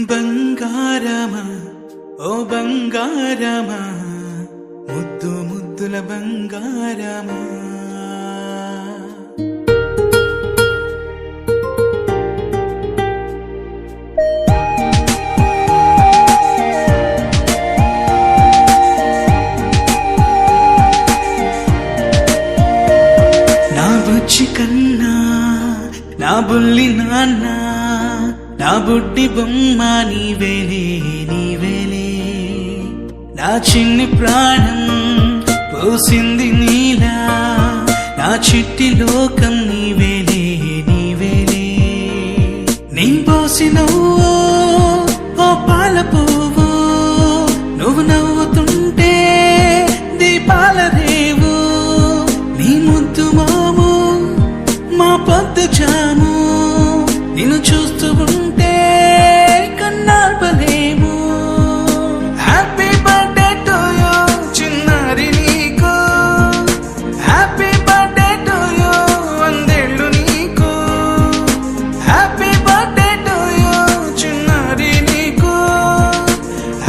బంగారమా ఓ బంగారమా ముద్దు ముద్దుల బంగారమా నా బుజ్జి కన్నా నా బుల్లి నాన్న నా బుడ్డి బొమ్మ నీవేలే నీవేలే నా చిన్ని ప్రాణం పోసింది నీలా నా చిట్టి లోకం నీవేలే నీవేలే నీ పోసినవో ఓ పాల పువ్వు నువ్వు నవ్వుతుంటే దీపాల రేవు నీ ముద్దు మాము మా పొద్దు జాము నిన్ను చూస్తూ ఉంటే కన్నార్పలేము. హ్యాపీ బర్త్డే టు యూ చిన్నారి నీకు, హ్యాపీ బర్త్డే టు యూ వందేళ్ళు నీకు, హ్యాపీ బర్త్డే టు యూ చిన్నారి నీకు,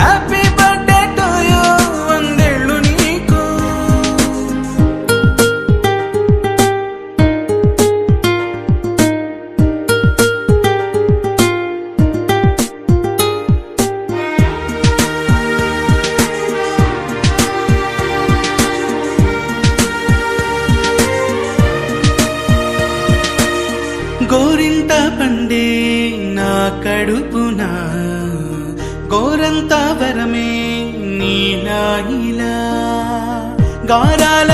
హ్యాపీ బర్త్డే టు యూ వందేళ్ళు నీకు. గోరింట పండే నా కడుపున గోరంత వరమే నీలా ఇలా గారాల